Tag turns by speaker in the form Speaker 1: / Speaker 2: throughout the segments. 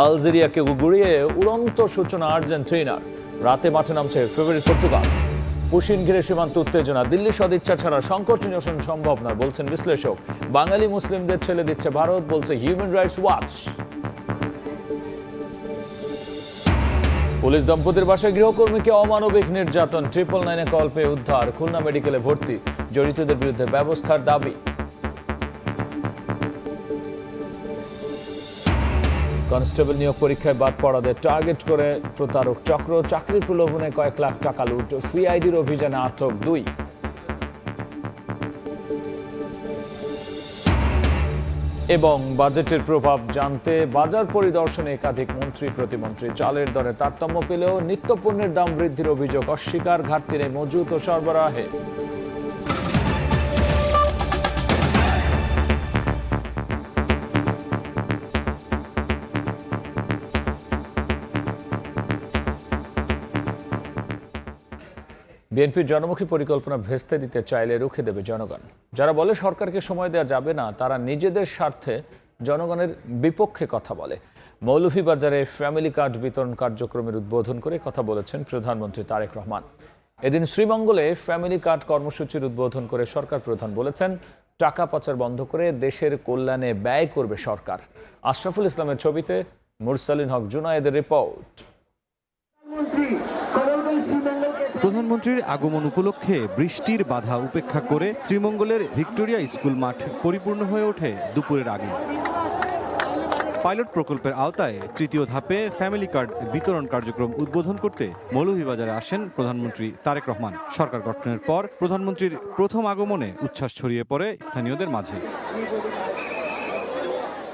Speaker 1: আলজেরিয়াকে গুড়িয়ে উড়ন্ত সূচনা আর্জেন্টিনার। রাতে মাঠে নামছে ফেভারিট পর্তুগাল। পুশিন ঘিরে সীমান্ত উত্তেজনা, দিল্লি সদিচ্ছা ছাড়া সংকট নিরসন সম্ভব নয় বলছেন বিশ্লেষক। বাঙালি মুসলিমদের ঠেলে দিচ্ছে ভারত বলছে হিউম্যান রাইটস ওয়াচ। পুলিশ দম্পতির বাসায় গৃহকর্মীকে অমানবিক নির্যাতন, 999-এ কল পেয়ে উদ্ধার, খুলনা মেডিকেলে ভর্তি, জড়িতদের বিরুদ্ধে ব্যবস্থার দাবি। কনস্টেবল নিয়োগ পরীক্ষায় বাদ পড়াদের টার্গেট করে প্রতারক চক্র, চাকরির প্রলোভনে কয়েক লাখ টাকা লুট, সিআইডির অভিযানে আটক 2। এবং বাজেটের প্রভাব জানতে বাজার পরিদর্শনে একাধিক মন্ত্রী প্রতিমন্ত্রী। চালের দরে তারতম্য পেলেও নিত্যপণ্যের দাম বৃদ্ধির অভিযোগ অস্বীকার, ঘাটতি নেই মজুত ও সরবরাহে। বিএনপির জনমুখী পরিকল্পনা ভেস্তে দিতে চাইলে রুখে দেবে জনগণ। যারা বলে সরকারকে সময় দেওয়া যাবে না, তারা নিজেদের স্বার্থে জনগণের বিপক্ষে কথা বলে। মৌলভীবাজারে ফ্যামিলি কার্ড বিতরণ কার্যক্রমের উদ্বোধন করে কথা বলেছেন প্রধানমন্ত্রী তারেক রহমান। এদিন শ্রীমঙ্গলে ফ্যামিলি কার্ড কর্মসূচির উদ্বোধন করে সরকার প্রধান বলেছেন, টাকা পাচার বন্ধ করে দেশের কল্যাণে ব্যয় করবে সরকার। আশরাফুল ইসলামের ছবিতে মুরসালিন হক জুনায়েদের রিপোর্ট।
Speaker 2: প্রধানমন্ত্রীর আগমন উপলক্ষে বৃষ্টির বাধা উপেক্ষা করে শ্রীমঙ্গলের ভিক্টোরিয়া স্কুল মাঠ পরিপূর্ণ হয়ে ওঠে দুপুরের আগে। পাইলট প্রকল্পের আওতায় তৃতীয় ধাপে ফ্যামিলি কার্ড বিতরণ কার্যক্রম উদ্বোধন করতে মৌলভীবাজারে আসেন প্রধানমন্ত্রী তারেক রহমান। সরকার গঠনের পর প্রধানমন্ত্রীর প্রথম আগমনে উচ্ছ্বাস ছড়িয়ে পড়ে স্থানীয়দের মাঝে।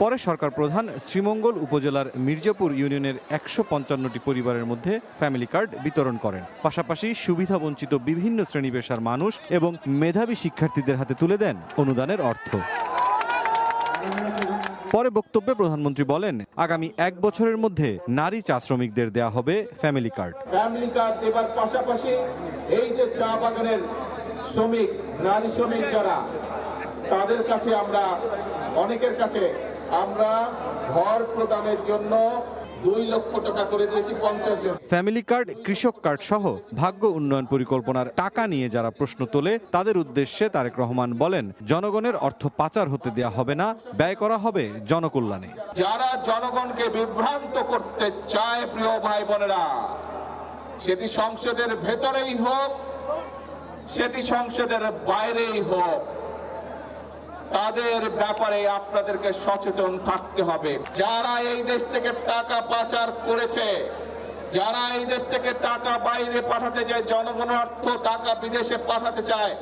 Speaker 2: পরে সরকার প্রধান শ্রীমঙ্গল উপজেলার মির্জাপুর ইউনিয়নের 155টি পরিবারের মধ্যে ফ্যামিলি কার্ড বিতরণ করেন। পাশাপাশি সুবিধাবঞ্চিত বিভিন্ন শ্রেণী পেশার মানুষ এবং মেধাবী শিক্ষার্থীদের হাতে তুলে দেন অনুদানের অর্থ। পরে বক্তব্যে প্রধানমন্ত্রী বলেন, আগামী 1 বছরের মধ্যে নারী চা শ্রমিকদের দেয়া হবে ফ্যামিলি কার্ড।
Speaker 3: ফ্যামিলি কার্ড দেবার পাশাপাশি এই যে চা বাগানের শ্রমিক, নারী শ্রমিক যারা, তাদের কাছে আমরা অনেকের কাছে আমরা ঘর প্রদানের জন্য 2 লক্ষ টাকা করে দিয়েছি 50 জন।
Speaker 2: ফ্যামিলি কার্ড, কৃষক কার্ড সহ ভাগ্য উন্নয়ন পরিকল্পনার টাকা নিয়ে যারা প্রশ্ন তোলে তাদের উদ্দেশ্যে তারেক রহমান বলেন, জনগণের অর্থ পাচার হতে দেয়া হবে না, ব্যয় করা হবে জনকল্যাণে।
Speaker 3: যারা জনগণকে বিভ্রান্ত করতে চায়, প্রিয় ভাই বোনেরা, সেটি সংসদের ভেতরেই হোক, সেটি সংসদের বাইরেই হোক, তাদের ব্যাপারে আপনাদেরকে সচেতন থাকতে হবে। যারা এই দেশ থেকে টাকা পাচার করেছে, যারা এই দেশ থেকে টাকা বাইরে পাঠাতে চায়, জনগণের অর্থ টাকা বিদেশে পাঠাতে চায়,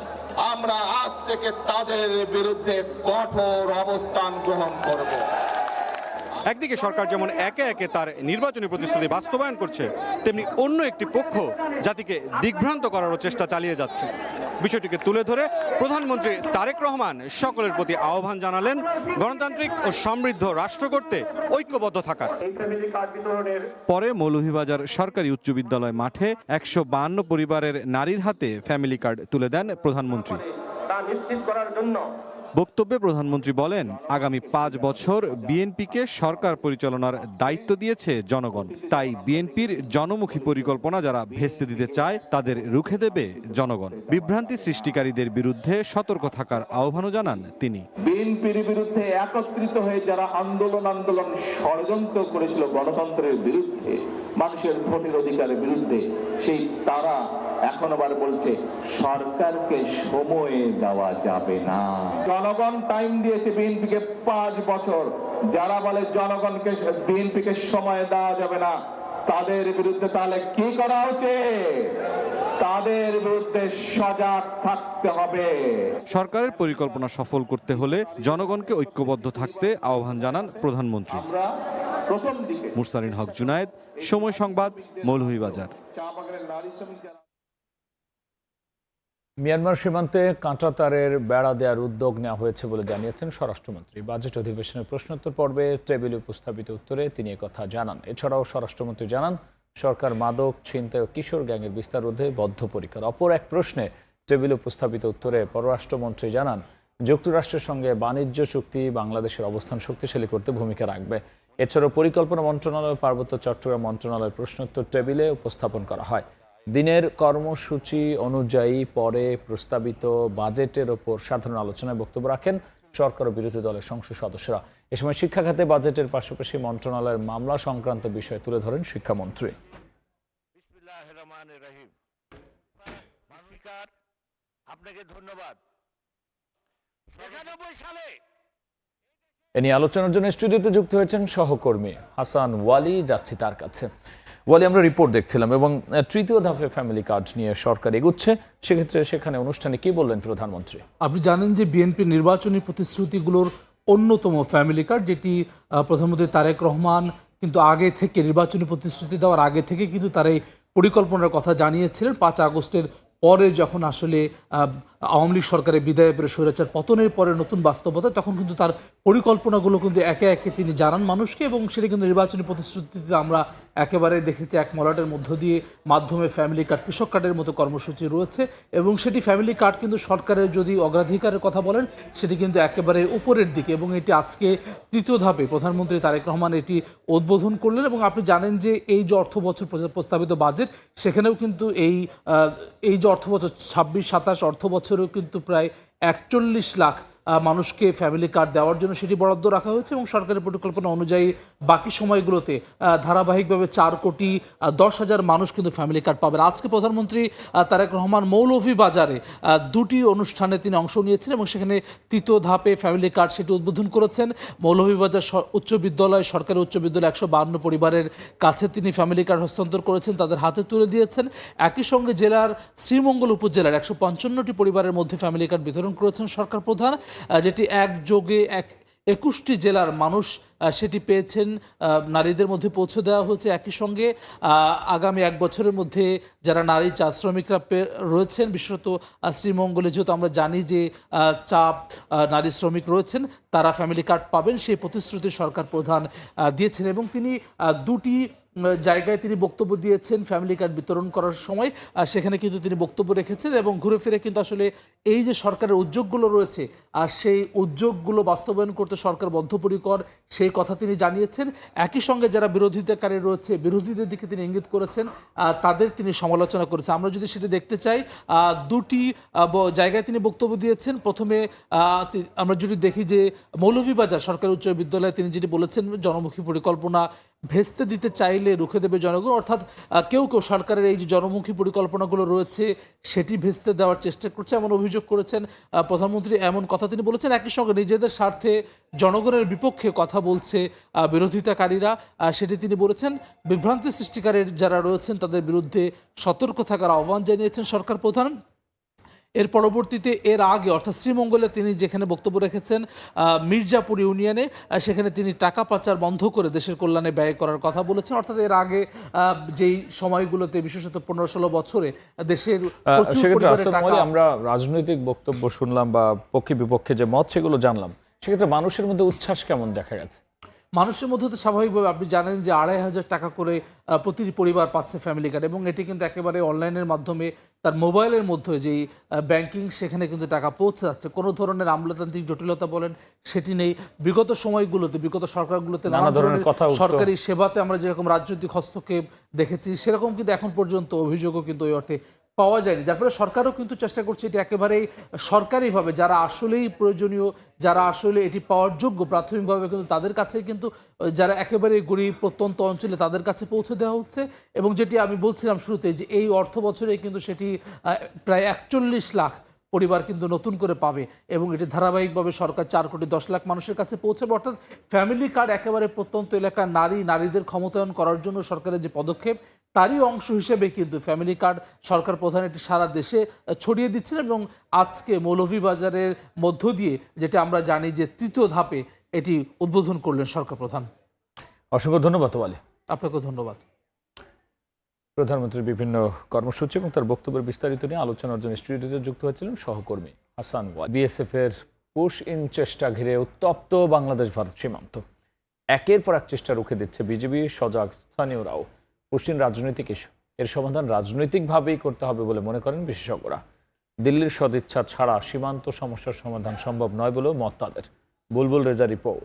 Speaker 3: আমরা আজ থেকে তাদের বিরুদ্ধে কঠোর অবস্থান গ্রহণ করব।
Speaker 2: একদিকে সরকার যেমন একে একে তার নির্বাচনী প্রতিশ্রুতি বাস্তবায়ন করছে, তেমনি অন্য একটি পক্ষ জাতিকে দিগ্ভ্রান্ত করারও চেষ্টা চালিয়ে যাচ্ছে। বিষয়টিকে তুলে ধরে প্রধানমন্ত্রী তারেক রহমান সকলের প্রতি আহ্বান জানালেন, গণতান্ত্রিক ও সমৃদ্ধ রাষ্ট্র করতে ঐক্যবদ্ধ থাকার। পরে মৌলভীবাজার সরকারি উচ্চ বিদ্যালয় মাঠে 152 পরিবারের নারীর হাতে ফ্যামিলি কার্ড তুলে দেন প্রধানমন্ত্রী।
Speaker 3: তা নিশ্চিত করার জন্য
Speaker 2: বক্তব্যে প্রধানমন্ত্রী বলেন, আগামী 5 বছর বিএনপিকে সরকার পরিচালনার দায়িত্ব দিয়েছে জনগণ। তাই বিএনপির জনমুখী পরিকল্পনা যারা ভেস্তে দিতে চায় তাদের রুখে দেবে জনগণ। বিভ্রান্তি সৃষ্টিকারীদের বিরুদ্ধে সতর্ক থাকার আহ্বানও জানান তিনি।
Speaker 3: বিএনপির বিরুদ্ধে একত্রিত হয়ে যারা আন্দোলন ষড়যন্ত্র করেছিল গণতন্ত্রের বিরুদ্ধে, মানুষের ভোটের অধিকারের বিরুদ্ধে, সেই তারা এখন আবার বলছে সরকারকে সময় দেওয়া যাবে না। জনগণ টাইম দিয়েছে বিএনপিকে 5 বছর। যারা বলে জনগণকে বিএনপিকে সময় দেওয়া যাবে না, তাদের বিরুদ্ধে তাহলে কি করা উচিত? তাদের বিরুদ্ধে সজাগ থাকতে হবে।
Speaker 2: সরকারের পরিকল্পনা সফল করতে হলে জনগণকে ঐক্যবদ্ধ থাকতে আহ্বান জানান প্রধানমন্ত্রী। মুরসালিন হক জুনায়েদ, সময় সংবাদ, মৌলভীবাজার।
Speaker 1: মিয়ানমার সীমান্তে কাঁটাতারের বেড়া দেওয়ার উদ্যোগ নেওয়া হয়েছে বলে জানিয়েছেন স্বরাষ্ট্রমন্ত্রী। বাজেট অধিবেশনের প্রশ্নোত্তর পর্বে টেবিলে উপস্থাপিত উত্তরে তিনি একথা জানান। এছাড়াও স্বরাষ্ট্রমন্ত্রী জানান, সরকার মাদক, ছিনতাই ও কিশোর গ্যাংয়ের বিস্তার রোধে বদ্ধপরিকর। অপর এক প্রশ্নে টেবিলে উপস্থাপিত উত্তরে পররাষ্ট্রমন্ত্রী জানান, যুক্তরাষ্ট্রের সঙ্গে বাণিজ্য চুক্তি বাংলাদেশের অবস্থান শক্তিশালী করতে ভূমিকা রাখবে। এছাড়াও পরিকল্পনা মন্ত্রণালয়, পার্বত্য চট্টগ্রাম মন্ত্রণালয়ের প্রশ্নোত্তর টেবিলে উপস্থাপন করা হয়। দিনের কর্মসূচি অনুযায়ী পরে প্রস্তাবিত বাজেটের ওপর সাধারণ আলোচনায় বক্তব্য রাখেন সরকার ও বিরোধী দলের সংসদ সদস্যরা। এ সময় শিক্ষা খাতে বাজেটের পাশাপাশি মন্ত্রণালয়ের মামলা সংক্রান্ত বিষয় তুলে ধরেন শিক্ষামন্ত্রী।
Speaker 4: আপনাকে ধন্যবাদ। ৯১ সালে
Speaker 1: এ নিয়ে আলোচনার জন্য স্টুডিওতে যুক্ত হয়েছেন সহকর্মী হাসান ওয়ালি। যাচ্ছি তার কাছে। ওয়ালি, আমরা রিপোর্ট দেখছিলাম এবং তৃতীয় ধাপে ফ্যামিলি কার্ড নিয়ে সরকার এগুচ্ছে, সেক্ষেত্রে সেখানে অনুষ্ঠানে কি বললেন প্রধানমন্ত্রী?
Speaker 5: আপনি জানেন যে বিএনপি নির্বাচনী প্রতিশ্রুতিগুলোর অন্যতম ফ্যামিলি কার্ড, যেটি প্রধানমন্ত্রী তারেক রহমান কিন্তু আগে থেকে নির্বাচনী প্রতিশ্রুতি দেওয়ার আগে থেকে কিন্তু তার এই পরিকল্পনার কথা জানিয়েছিলেন। ৫ আগস্টের পরে যখন আসলে আওয়ামী লীগ সরকারের বিদায় পেরে স্বৈরাচার পতনের পরে নতুন বাস্তবতা, তখন কিন্তু তার পরিকল্পনাগুলো কিন্তু একে একে তিনি জানান মানুষকে, এবং সেটা কিন্তু নির্বাচনী প্রতিশ্রুতিতে আমরা একেবারে দেখেছি এক মলাটের মধ্য দিয়ে মাধ্যমে ফ্যামিলি কার্ড, কৃষক কার্ডের মতো কর্মসূচি রয়েছে। এবং সেটি ফ্যামিলি কার্ড কিন্তু সরকারের যদি অগ্রাধিকারের কথা বলেন, সেটি কিন্তু একেবারে উপরের দিকে, এবং এটি আজকে তৃতীয় ধাপে প্রধানমন্ত্রী তারেক রহমান এটি উদ্বোধন করলেন। এবং আপনি জানেন যে এই যে অর্থ বছর প্রস্তাবিত বাজেট, সেখানেও কিন্তু এই যে অর্থ বছর ২৬-২৭ অর্থ বছরেও কিন্তু প্রায় ৪১ লাখ মানুষকে ফ্যামিলি কার্ড দেওয়ার জন্য সেটি বরাদ্দ রাখা হয়েছে। এবং সরকারের পরিকল্পনা অনুযায়ী বাকি সময়গুলোতে ধারাবাহিকভাবে ৪,১০,০০০ মানুষ কিন্তু ফ্যামিলি কার্ড পাবেন। আজকে প্রধানমন্ত্রী তারেক রহমান মৌলভীবাজারে ২টি অনুষ্ঠানে তিনি অংশ নিয়েছেন এবং সেখানে তৃতীয় ধাপে ফ্যামিলি কার্ড সেটি উদ্বোধন করেছেন। মৌলভীবাজার উচ্চ বিদ্যালয়, সরকারি উচ্চ বিদ্যালয় ১৫২ পরিবারের কাছে তিনি ফ্যামিলি কার্ড হস্তান্তর করেছেন, তাদের হাতে তুলে দিয়েছেন। একই সঙ্গে জেলার শ্রীমঙ্গল উপজেলার ১৫৫টি পরিবারের মধ্যে ফ্যামিলি কার্ড বিতরণ করেছেন সরকার প্রধান, যেটি একযোগে ২১টি জেলার মানুষ সেটি পেয়েছেন, নারীদের মধ্যে পৌঁছে দেওয়া হয়েছে। একই সঙ্গে আগামী ১ বছরের মধ্যে যারা নারী চা শ্রমিকরা রয়েছেন, বিশেষত শ্রীমঙ্গলে যেহেতু আমরা জানি যে চা নারী শ্রমিক রয়েছেন, তারা ফ্যামিলি কার্ড পাবেন, সেই প্রতিশ্রুতি সরকার প্রধান দিয়েছেন। এবং তিনি ২টি জায়গায় তিনি বক্তব্য দিয়েছেন ফ্যামিলি কার্ড বিতরণ করার সময়, সেখানে কিন্তু তিনি বক্তব্য রেখেছেন এবং ঘুরে ফিরে কিন্তু আসলে এই যে সরকারের উদ্যোগগুলো রয়েছে, আর সেই উদ্যোগগুলো বাস্তবায়ন করতে সরকার বদ্ধপরিকর, সেই কথা তিনি জানিয়েছেন। একই সঙ্গে যারা বিরোধিতাকারী রয়েছে, বিরোধীদের দিকে তিনি ইঙ্গিত করেছেন, তাদের তিনি সমালোচনা করেছেন। আমরা যদি সেটা দেখতে চাই, ২টি জায়গায় তিনি বক্তব্য দিয়েছেন। প্রথমে আমরা যদি দেখি যে মৌলভীবাজার সরকারি উচ্চ বিদ্যালয়ে তিনি যেটি বলেছেন, জনমুখী পরিকল্পনা ভেস্তে দিতে চাইলে রুখে দেবে জনগণ, অর্থাৎ কেউ কেউ সরকারের এই যে জনমুখী পরিকল্পনাগুলো রয়েছে সেটি ভেস্তে দেওয়ার চেষ্টা করছে, এমন অভিযোগ করেছেন প্রধানমন্ত্রী, এমন কথা তিনি বলেছেন। একই সঙ্গে নিজেদের স্বার্থে জনগণের বিপক্ষে কথা বলছে বিরোধিতাকারীরা, সেটি তিনি বলেছেন। বিভ্রান্তি সৃষ্টিকারীর যারা রয়েছেন তাদের বিরুদ্ধে সতর্ক থাকার আহ্বান জানিয়েছেন সরকার প্রধান। এর পরবর্তীতে এর আগে অর্থাৎ শ্রীমঙ্গলে তিনি যেখানে বক্তব্য রেখেছেন মির্জাপুর ইউনিয়নে, সেখানে তিনি টাকা পাচার বন্ধ করে দেশের কল্যাণে ব্যয় করার কথা বলেছেন। অর্থাৎ এর আগে যেই সময়গুলোতে বিশেষত ১৫-১৬ বছরে দেশের
Speaker 1: আমরা রাজনৈতিক বক্তব্য শুনলাম বা পক্ষে বিপক্ষে যে মত সেগুলো জানলাম, সেক্ষেত্রে মানুষের মধ্যে উচ্ছ্বাস কেমন দেখা গেছে?
Speaker 5: মানুষের মধ্যে তো স্বাভাবিকভাবে আপনি জানেন যে ২৫০০ টাকা করে প্রতিটি পরিবার পাচ্ছে ফ্যামিলি কার্ড, এবং এটি কিন্তু একেবারে অনলাইনের মাধ্যমে তার মোবাইলের মধ্যে যেই ব্যাংকিং, সেখানে কিন্তু টাকা পৌঁছে যাচ্ছে। কোনো ধরনের আমলাতান্ত্রিক জটিলতা বলেন সেটি নেই। বিগত সময়গুলোতে, বিগত সরকারগুলোতে নানা ধরনের সরকারি সেবাতে আমরা যেরকম রাজনৈতিক হস্তক্ষেপ দেখেছি, সেরকম কিন্তু এখন পর্যন্ত অভিযোগও কিন্তু ওই অর্থে পাওয়া যায়নি। যার ফলে সরকারও কিন্তু চেষ্টা করছে এটি একেবারেই সরকারিভাবে, যারা আসলেই প্রয়োজনীয়, যারা আসলে এটি পাওয়ার যোগ্য প্রাথমিকভাবে, কিন্তু তাদের কাছে কিন্তু যারা একেবারে গরিব প্রত্যন্ত অঞ্চলে তাদের কাছে পৌঁছে দেওয়া হচ্ছে। এবং যেটি আমি বলছিলাম শুরুতে, যে এই অর্থ বছরে কিন্তু সেটি প্রায় ৪১ লাখ পরিবার কিন্তু নতুন করে পাবে, এবং এটি ধারাবাহিকভাবে সরকার ৪,১০,০০,০০০ মানুষের কাছে পৌঁছাবে। অর্থাৎ ফ্যামিলি কার্ড একেবারে প্রত্যন্ত এলাকার নারীদের ক্ষমতায়ন করার জন্য সরকারের যে পদক্ষেপ, তারই অংশ হিসেবে কিন্তু ফ্যামিলি কার্ড সরকার প্রধান এটি সারা দেশে ছড়িয়ে দিচ্ছেন। এবং আজকে মৌলভীবাজারের মধ্য দিয়ে, যেটা আমরা জানি যে তৃতীয় ধাপে, এটি উদ্বোধন করলেন সরকার প্রধান।
Speaker 1: অসংখ্য ধন্যবাদ ওয়ালি।
Speaker 5: আপনাকে ধন্যবাদ।
Speaker 1: প্রধানমন্ত্রীর বিভিন্ন কর্মসূচি এবং তার বক্তব্যের বিস্তারিত নিয়ে আলোচনার জন্য স্টুডিওতে যুক্ত হয়েছিলেন সহকর্মী হাসান ওয়ালি। বিএসএফ এর পুশ ইন চেষ্টা ঘিরে উত্তপ্ত বাংলাদেশ ভারত সীমান্ত। একের পর এক চেষ্টা রুখে দিচ্ছে বিজেপি, সজাগ স্থানীয়রাও। পুশিন রাজনৈতিক ইস্যু, এর সমাধান রাজনৈতিকভাবেই করতে হবে বলে মনে করেন বিশেষজ্ঞরা। দিল্লির সদিচ্ছা ছাড়া সীমান্ত সমস্যার সমাধান সম্ভব নয় বলেও মত তাদের। বুলবুল রেজা রিপোর্ট।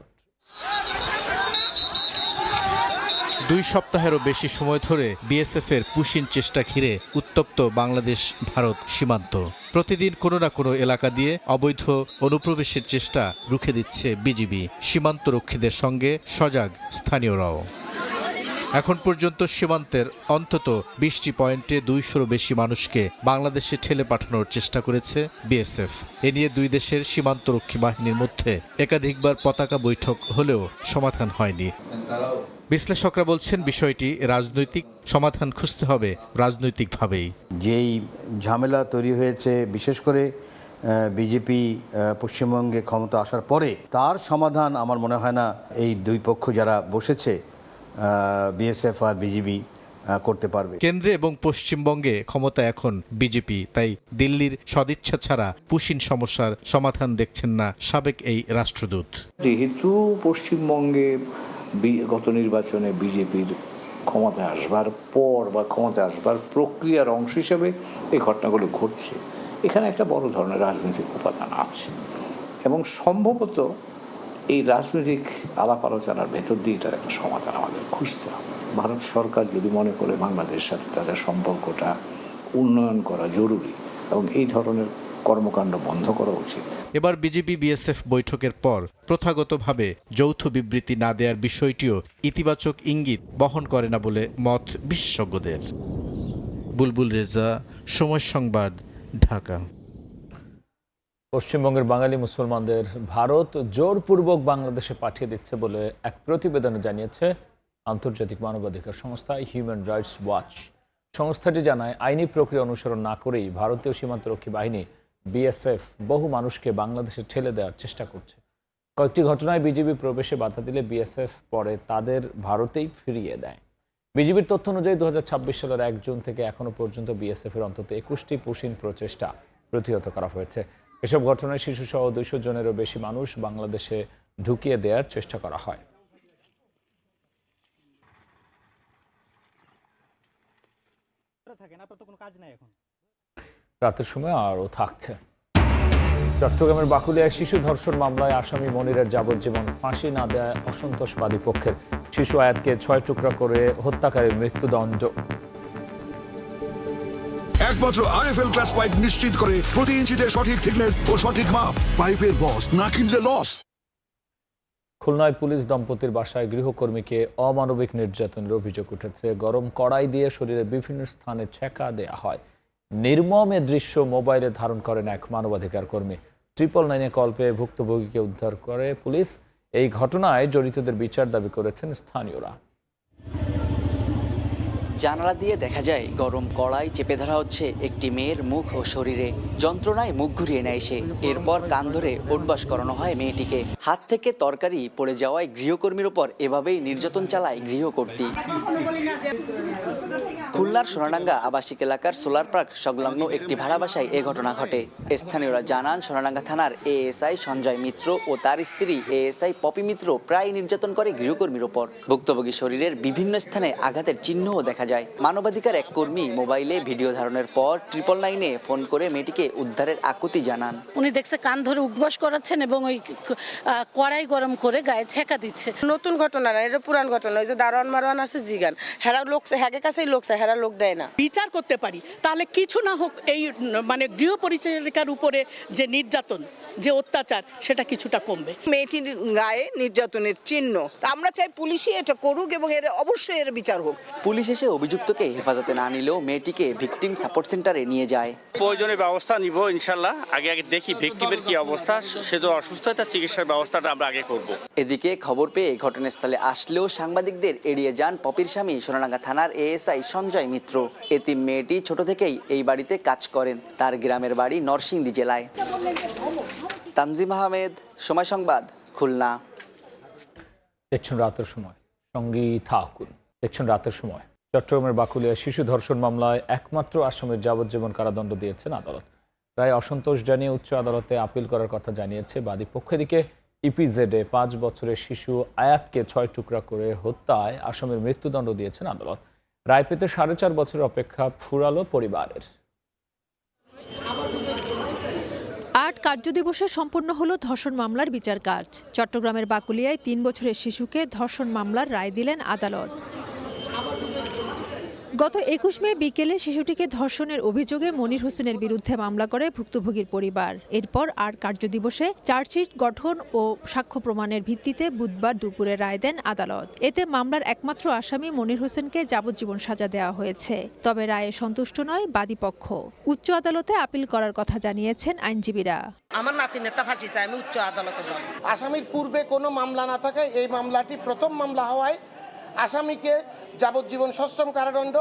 Speaker 6: 2 সপ্তাহেরও বেশি সময় ধরে বিএসএফের পুশিন চেষ্টা ঘিরে উত্তপ্ত বাংলাদেশ ভারত সীমান্ত। প্রতিদিন কোনো না কোনো এলাকা দিয়ে অবৈধ অনুপ্রবেশের চেষ্টা রুখে দিচ্ছে বিজিবি। সীমান্ত রক্ষীদের সঙ্গে সজাগ স্থানীয়রাও। এখন পর্যন্ত সীমান্তের অন্তত 20টি পয়েন্টে 200-রও বেশি মানুষকে বাংলাদেশে ঠেলে পাঠানোর চেষ্টা করেছে বিএসএফ। এ নিয়ে দুই দেশের সীমান্তরক্ষী বাহিনীর মধ্যে একাধিকবার পতাকা বৈঠক হলেও সমাধান হয়নি। বিশ্লেষকরা বলছেন বিষয়টি রাজনৈতিক, সমাধান খুঁজতে হবে রাজনৈতিকভাবেই।
Speaker 7: যেই ঝামেলা তৈরি হয়েছে বিশেষ করে বিজেপি পশ্চিমবঙ্গে ক্ষমতা আসার পরে, তার সমাধান আমার মনে হয় না এই দুই পক্ষ যারা বসেছে বিএসএফ আর বিজিবি করতে পারবে।
Speaker 6: কেন্দ্রে এবং পশ্চিমবঙ্গে ক্ষমতা এখন বিজেপি, তাই দিল্লির সদিচ্ছা ছাড়া পুশিন সমস্যার সমাধান দেখছেন না সাবেক এই রাষ্ট্রদূত।
Speaker 8: যেহেতু পশ্চিমবঙ্গে গত নির্বাচনে বিজেপির ক্ষমতায় আসবার পর বা ক্ষমতায় আসবার প্রক্রিয়ার অংশ হিসেবে এই ঘটনাগুলো ঘটছে, এখানে একটা বড় ধরনের রাজনৈতিক উপাদান আছে এবং সম্ভবত এই রাজনৈতিক আলাপ আলোচনার ভেতর দিয়ে এটার একটা সমাধান আমাদের খুঁজতে হবে। ভারত সরকার যদি মনে করে বাংলাদেশের সাথে তাদের সম্পর্কটা উন্নয়ন করা জরুরি এবং এই ধরনের কর্মকাণ্ড বন্ধ করা উচিত।
Speaker 6: এবার বিজেপি বিএসএফ বৈঠকের পর প্রথাগতভাবে যৌথ বিবৃতি না দেওয়ার বিষয়টিও ইতিবাচক ইঙ্গিত বহন করে না বলে মত বিশেষজ্ঞদের। বুলবুল রেজা, সময় সংবাদ, ঢাকা।
Speaker 1: পশ্চিমবঙ্গের বাঙালি মুসলমানদের ভারত জোরপূর্বক বাংলাদেশে পাঠিয়ে দিচ্ছে বলে এক প্রতিবেদনে জানিয়েছে আন্তর্জাতিক মানবাধিকার সংস্থা হিউম্যান রাইটস ওয়াচ। সংস্থাটি জানায়, আইনি প্রক্রিয়া অনুসরণ না করেই ভারতীয় সীমান্তরক্ষী বাহিনী বিএসএফ বহু মানুষকে বাংলাদেশে ঠেলে দেওয়ার চেষ্টা করছে। কয়েকটি ঘটনায় বিজিবি প্রবেশে বাধা দিলে বিএসএফ পরে তাদের ভারতেই ফিরিয়ে দেয়। বিজিবির তথ্য অনুযায়ী 2026 সালের 1 জুন থেকে এখনো পর্যন্ত বিএসএফের অন্তত 21টি পুশিন প্রচেষ্টা প্রতিহত করা হয়েছে। এসব ঘটনায় শিশুসহ 200 জনেরও বেশি মানুষ বাংলাদেশে ঢুকিয়ে দেওয়ার চেষ্টা করা হয়। রাতের সময় আরও থাকছে। চট্টগ্রামের বাকুলিয়ায় শিশু ধর্ষণ মামলায় আসামি মনিরের যাবজ্জীবন ফাঁসি না দেয় অসন্তোষবাদী পক্ষের। শিশু আয়াতকে 6 টুকরা করে হত্যাকারীর মৃত্যুদণ্ড।
Speaker 9: একমাত্র আরএফএল ক্লাস পাইপ নিশ্চিত করে প্রতি ইঞ্চিতে সঠিক থিকনেস ও সঠিক মাপ। পাইপের বস, না কিনলে লস।
Speaker 1: খুলনায় পুলিশ দম্পতির বাসায় গৃহকর্মীকে অমানবিক নির্যাতনের অভিযোগ উঠেছে। গরম কড়াই দিয়ে শরীরের বিভিন্ন স্থানে ছেঁকা দেয়া হয়। নির্মম এ দৃশ্য মোবাইলে ধারণ করেন এক মানবাধিকার কর্মী। 999-এ কল পেয়ে ভুক্তভোগীকে উদ্ধার করে পুলিশ। এই ঘটনায় জড়িতদের বিচার দাবি করেছেন স্থানীয়রা।
Speaker 10: জানালা দিয়ে দেখা যায় গরম কড়াই চেপে ধরা হচ্ছে একটি মেয়ের মুখ ও শরীরে। যন্ত্রণায় মুখ ঘুরিয়ে নেয় সে। এরপর কান ধরে ওঠবাস করানো হয় মেয়েটিকে। হাত থেকে তরকারি পড়ে যাওয়ায় গৃহকর্মীর ওপর এভাবেই নির্যাতন চালায় গৃহকর্ত্রী। খুলনার সোনাডাঙ্গা আবাসিক এলাকার সোলার পার্ক সংলগ্ন একটি ভাড়া বাসায় এ ঘটনা ঘটে। স্থানীয়রা জানান, সোনাডাঙ্গা থানার এএসআই সঞ্জয় মিত্র ও তার স্ত্রী এএসআই পপি মিত্র প্রায় নির্যাতন করে গৃহকর্মীর ওপর। ভুক্তভোগী শরীরের বিভিন্ন স্থানে আঘাতের চিহ্নও দেখা যায়। মানবাধিকার এক কর্মী মোবাইলে ভিডিও ধারণের পর 999-এ ফোন করে মেয়েটিকে উদ্ধারের আকুতি জানান।
Speaker 11: উনি দেখছে কান ধরে উঠবাস করাচ্ছেন এবং ওই কড়াই গরম করে গায়ে ছেঁকা দিচ্ছে।
Speaker 12: নতুন ঘটনা না, এটা পুরান ঘটনা। ওই যে দারোয়ান মারওয়ান আছে জিগান, হেরা লোক হ্যাগের কাছেই লোক চায়, হেরা লোক দেয় না।
Speaker 13: বিচার করতে পারি তাহলে কিছু না হোক, এই মানে গৃহ পরিচারিকার উপরে যে নির্যাতন, যে অত্যাচার, সেটা কিছুটা কমবে।
Speaker 12: মেয়েটির গায়ে নির্যাতনের চিহ্ন, আমরা চাই পুলিশই এটা করুক এবং এর অবশ্যই এর বিচার হোক।
Speaker 10: পুলিশ এসে অভিযুক্তকে হেফাজতে না নিলেও মেয়েটিকে ভিকটিম সাপোর্ট সেন্টারে নিয়ে যায়।
Speaker 14: প্রয়োজনীয় ব্যবস্থা নিব ইনশাল্লাহ। আগে দেখি ভিকটিমের কি অবস্থা, সে যে অসুস্থ হয় তার চিকিৎসার ব্যবস্থাটা আমরা আগে করব।
Speaker 10: এদিকে খবর পেয়ে ঘটনাস্থলে আসলেও সাংবাদিকদের এড়িয়ে যান পপির স্বামী সোনাডাঙ্গা থানার এএসআই সঞ্জয় মিত্র। এতিম মেয়েটি ছোট থেকেই এই বাড়িতে কাজ করেন। তার গ্রামের বাড়ি নরসিংদী জেলায়। তানজিম আহমেদ, সময় সংবাদ, খুলনা।
Speaker 1: দেখছেন রাতের সময়, সঙ্গী থাকুন। দেখছেন রাতের সময়। চট্টগ্রামের বাকুলিয়া শিশু ধর্ষণ মামলায় একমাত্র আসামির যাবজ্জীবন কারাদণ্ড দিয়েছেন আদালত। রায় অসন্তোষ জানিয়ে উচ্চ আদালতে আপিল করার কথা জানিয়েছে বাদী পক্ষ। দিকে ইপিজেডে 5 বছরের শিশু আয়াতকে 6 টুকরা করে হত্যায় আসামির মৃত্যুদণ্ড দিয়েছেন আদালত। রায় পেতে 4.5 বছরের অপেক্ষা ফুরালো পরিবারের।
Speaker 15: 8 কার্যদিবসে সম্পন্ন হলো ধর্ষণ মামলার বিচার কাজ। চট্টগ্রামের বাকুলিয়ায় 3 বছরের শিশুকে ধর্ষণ মামলার রায় দিলেন আদালত। গত ২১ মে বিকেলে শিশুটিকে ধর্ষণের অভিযোগে মনির হোসেনের বিরুদ্ধে মামলা করে ভুক্তভোগীর পরিবার। এরপর ৮ কার্যদিবসে চার্জশিট গঠন ও সাক্ষ্য প্রমাণের ভিত্তিতে বুধবার দুপুরে রায় দেন আদালত। এতে মামলার একমাত্র আসামি মনির হোসেনকে যাবজ্জীবন সাজা দেওয়া হয়েছে। তবে রায়ে সন্তুষ্ট নয় বাদীপক্ষ। উচ্চ আদালতে আপিল করার কথা জানিয়েছেন আইনজীবীরা।
Speaker 12: আমার নাতিনেরটা ফাঁসি চাই, আমি উচ্চ আদালতে যাব।
Speaker 16: আসামির পূর্বে কোনো মামলা না থাকায় এই মামলাটি প্রথম মামলা হওয়ায় আসামিকে যাবজ্জীবন সশ্রম কারাদণ্ড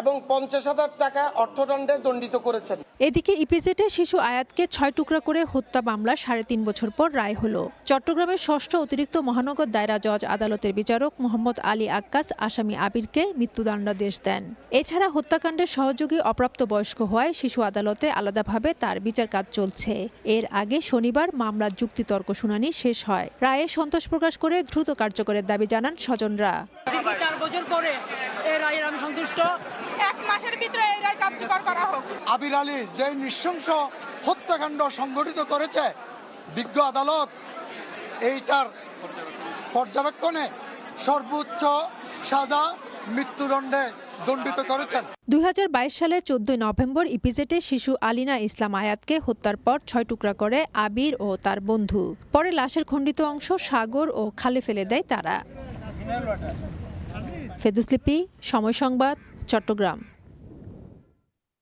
Speaker 16: এবং ৫০,০০০ টাকা অর্থদণ্ডে দণ্ডিত করেছেন।
Speaker 15: এদিকে ইপিজেডে শিশু আয়াতকে ৬ টুকরা করে হত্যা মামলা ৩.৫ বছর পর রায় হলো। চট্টগ্রামের ৬ষ্ঠ অতিরিক্ত মহানগর দায়রা জজ আদালতের বিচারক মোহাম্মদ আলী আক্কাস আসামি আবিরকে মৃত্যুদণ্ডাদেশ দেন। এছাড়া হত্যাকাণ্ডের সহযোগী অপ্রাপ্তবয়স্ক হওয়ায় শিশু আদালতে আলাদাভাবে তার বিচার কাজ চলছে। এর আগে শনিবার মামলার যুক্তিতর্ক শুনানি শেষ হয়। রায়ে সন্তোষ প্রকাশ করে দ্রুত কার্যকরের দাবি জানান স্বজনরা।
Speaker 13: ৪ বছর পরে এই রায়ের আমি সন্তুষ্ট।
Speaker 11: ১ মাসের ভিতরে এই রায় কার্যকর করা হোক।
Speaker 16: আবির আলী যে নৃশংস হত্যাকাণ্ড সংঘটিত করেছে, বিজ্ঞ আদালত এইটার পর্যবেক্ষণে সর্বোচ্চ সাজা মৃত্যুদণ্ডে দণ্ডিত করেছেন।
Speaker 15: ২০২২ সালে ১৪ নভেম্বর ইপিজেডে শিশু আলিনা ইসলাম আয়াতকে হত্যার পর ৬ টুকরা করে আবির ও তার বন্ধু। পরে লাশের খণ্ডিত অংশ সাগর ও খালে ফেলে দেয় তারা। ফেরদৌস লিপি, সময় সংবাদ, চট্টগ্রাম।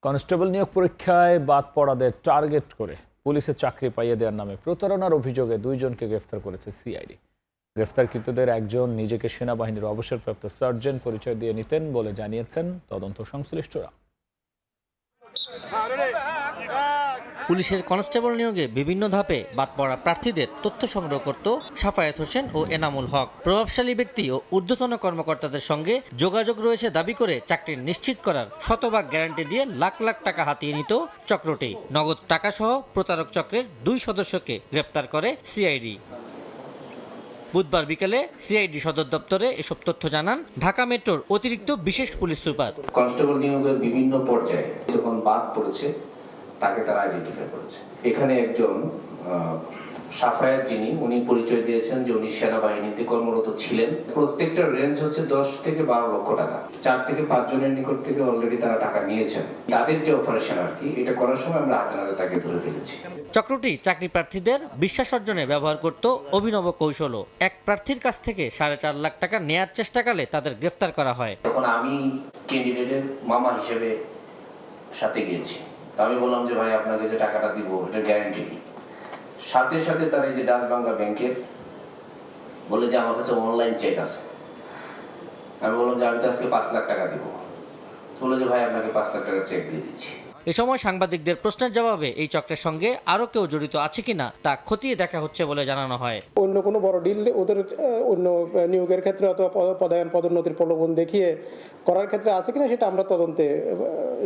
Speaker 1: কনস্টেবল নিয়োগ পরীক্ষায় বাদ পড়াদের টার্গেট করে পুলিশের চাকরি পাইয়ে দেওয়ার নামে প্রতারণার অভিযোগে ২ জনকে গ্রেফতার করেছে সিআইডি। গ্রেফতারকৃতদের একজন নিজেকে সেনাবাহিনীর অবসরপ্রাপ্ত সার্জেন্ট পরিচয় দিয়ে নিতেন বলে জানিয়েছেন তদন্ত সংশ্লিষ্টরা।
Speaker 17: পুলিশের কনস্টেবল নিয়োগে বিভিন্ন ধাপে বাদ পড়া প্রার্থীদের তথ্য সংগ্রহ করত সাফায়েত হোসেন ও এনামুল হক। প্রভাবশালী ব্যক্তি ও ঊর্ধ্বতন কর্মকর্তাদের সঙ্গে যোগাযোগ রয়েছে দাবি করে চাকরি নিশ্চিত করার শতভাগ গ্যারান্টি দিয়ে লাখ লাখ টাকা হাতিয়ে নিত চক্রটি। নগদ টাকাসহ প্রতারক চক্রের ২ সদস্যকে গ্রেপ্তার করে সিআইডি। বুধবার বিকেলে সিআইডি সদর দপ্তরে এসব তথ্য জানান ঢাকা মেট্রোর অতিরিক্ত বিশেষ পুলিশ সুপার।
Speaker 18: কনস্টেবল নিয়োগের বিভিন্ন পর্যায়ে যখন বাদ পড়েছে তাকে তারা আইডেন্টিফাই করেছে। এখানে একজন সাফায়াত যিনি উনি পরিচয় দিয়েছেন যে উনি সেনাবাহিনীতে কর্মরত ছিলেন। প্রত্যেকটা রেঞ্জ হচ্ছে ১০ থেকে ১২ লক্ষ টাকা। ৪ থেকে ৫ জনের নিকট থেকে অলরেডি তারা টাকা নিয়েছেন। তাদের যে অপারেশন আর কি, এটা করার সময় আমরা হাতে নাতে তাকে ধরে ফেলেছি।
Speaker 17: চক্রটি চাকরি প্রার্থীদের বিশ্বাস অর্জনে ব্যবহার করত অভিনব কৌশলও। এক প্রার্থীর কাছ থেকে ৪.৫ লাখ টাকা নেয়ার চেষ্টাকালে তাদের গ্রেফতার করা হয়।
Speaker 18: তখন আমি ক্যান্ডিডেটের মামা হিসেবে সাথে গিয়েছি। আমি বললাম যে ভাই আপনাকে যে টাকাটা দিব এটা গ্যারান্টি কি? সাথে সাথে তার এই যে ডাচ বাংলা ব্যাংকের বলে যে আমার কাছে অনলাইন চেক আছে। আমি বললাম যে আমি তো আজকে ৫ লাখ টাকা দিব। বলে যে ভাই আপনাকে ৫ লাখ টাকার চেক দিয়ে দিচ্ছি।
Speaker 17: এ সময় সাংবাদিকদের প্রশ্নের জবাবে এই চক্রের সঙ্গে আরও কেউ জড়িত আছে কিনা তা খতিয়ে দেখা হচ্ছে বলে জানানো হয়।
Speaker 16: অন্য কোনো বড় ডিল ওদের অন্য নিয়োগের ক্ষেত্রে অথবা পদায়ন পদোন্নতির প্রলোভন দেখিয়ে করার ক্ষেত্রে আছে কিনা সেটা আমরা তদন্তে